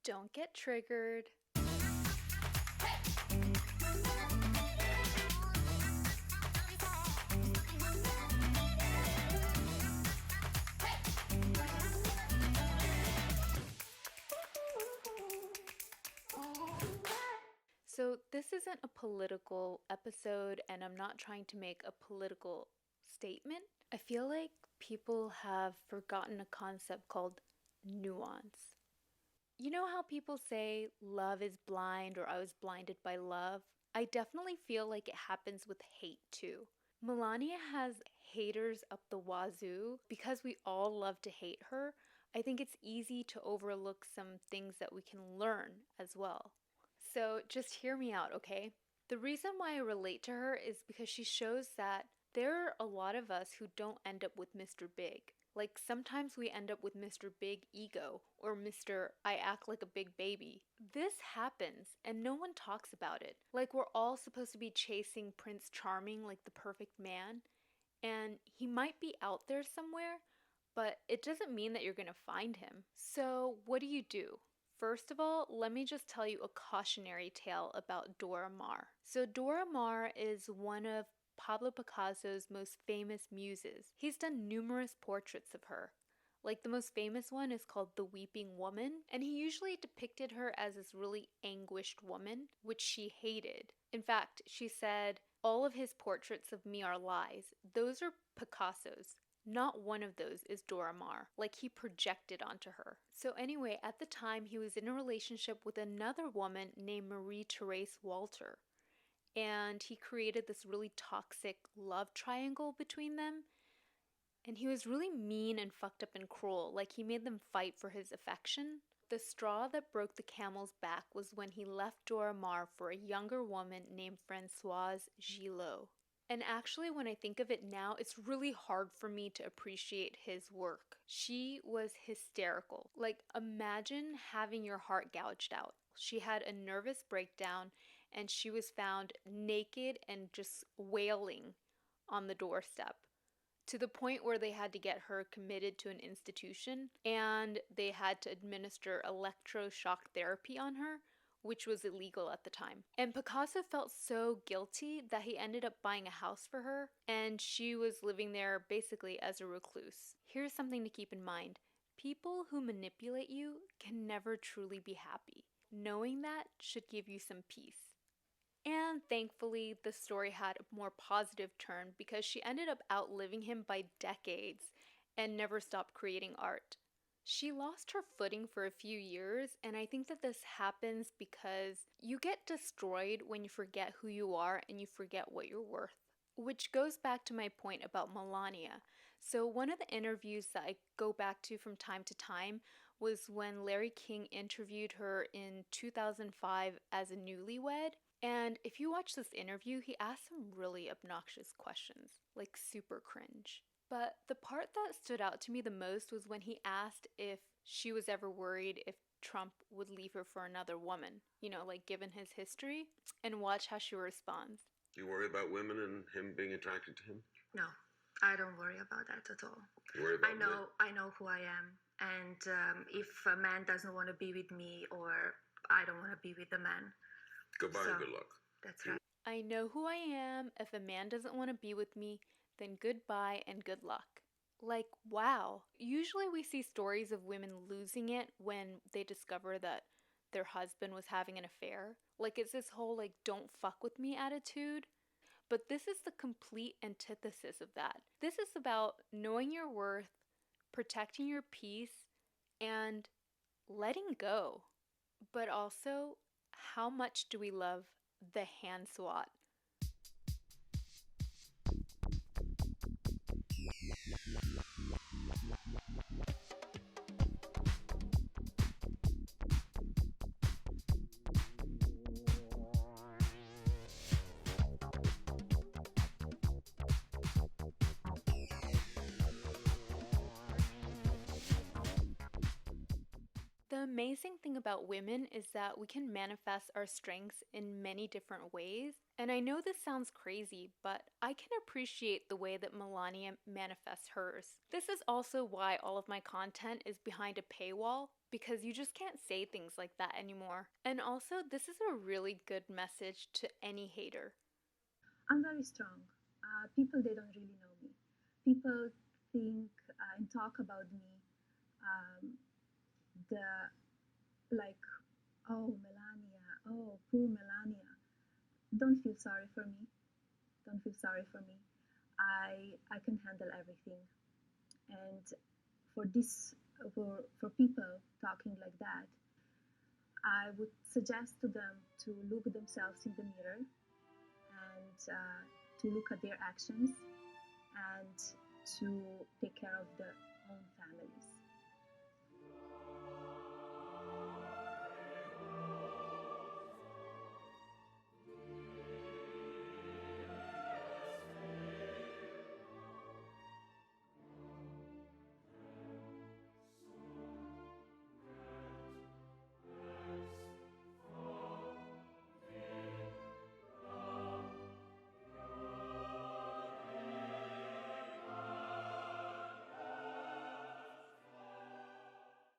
Don't get triggered. So, this isn't a political episode, and I'm not trying to make a political statement. I feel like people have forgotten a concept called nuance. You know how people say love is blind or I was blinded by love? I definitely feel like it happens with hate too. Melania has haters up the wazoo. Because we all love to hate her, I think it's easy to overlook some things that we can learn as well. So just hear me out, okay? The reason why I relate to her is because she shows that there are a lot of us who don't end up with Mr. Big. Like sometimes we end up with Mr. Big Ego or Mr. I act like a big baby. This happens and no one talks about it. Like we're all supposed to be chasing Prince Charming like the perfect man, and he might be out there somewhere, but it doesn't mean that you're gonna find him. So what do? First of all, let me just tell you a cautionary tale about Dora Maar. So Dora Maar is one of Pablo Picasso's most famous muses. He's done numerous portraits of her. Like the most famous one is called The Weeping Woman, and he usually depicted her as this really anguished woman, which she hated. In fact, she said, "All of his portraits of me are lies. Those are Picasso's. Not one of those is Dora Maar." Like he projected onto her. So anyway, at the time he was in a relationship with another woman named Marie-Therese Walter. And he created this really toxic love triangle between them. And he was really mean and fucked up and cruel. Like he made them fight for his affection. The straw that broke the camel's back was when he left Dora Maar for a younger woman named Françoise Gillot. And actually, when I think of it now, it's really hard for me to appreciate his work. She was hysterical. Like, imagine having your heart gouged out. She had a nervous breakdown and she was found naked and just wailing on the doorstep, to the point where they had to get her committed to an institution and they had to administer electroshock therapy on her, which was illegal at the time. And Picasso felt so guilty that he ended up buying a house for her, and she was living there basically as a recluse. Here's something to keep in mind. People who manipulate you can never truly be happy. Knowing that should give you some peace. And thankfully, the story had a more positive turn because she ended up outliving him by decades and never stopped creating art. She lost her footing for a few years, and I think that this happens because you get destroyed when you forget who you are and you forget what you're worth. Which goes back to my point about Melania. So one of the interviews that I go back to from time to time was when Larry King interviewed her in 2005 as a newlywed. And if you watch this interview, he asked some really obnoxious questions, like super cringe. But the part that stood out to me the most was when he asked if she was ever worried if Trump would leave her for another woman, like given his history, and watch how she responds. Do you worry about women and him being attracted to him? No, I don't worry about that at all. You worry about I know who I am, and if a man doesn't want to be with me or I don't want to be with a man, goodbye and good luck. That's right. I know who I am. If a man doesn't want to be with me, then goodbye and good luck. Like, wow. Usually we see stories of women losing it when they discover that their husband was having an affair. Like, it's this whole, like, don't fuck with me attitude. But this is the complete antithesis of that. This is about knowing your worth, protecting your peace, and letting go. But also, how much do we love the hand swat? The amazing thing about women is that we can manifest our strengths in many different ways. And I know this sounds crazy, but I can appreciate the way that Melania manifests hers. This is also why all of my content is behind a paywall, because you just can't say things like that anymore. And also, this is a really good message to any hater. I'm very strong. People, they don't really know me. People think and talk about me, um, the like, oh, Melania, oh, poor Melania. Don't feel sorry for me. Don't feel sorry for me. I can handle everything. And for this, for people talking like that, I would suggest to them to look themselves in the mirror and to look at their actions and to take care of their own families.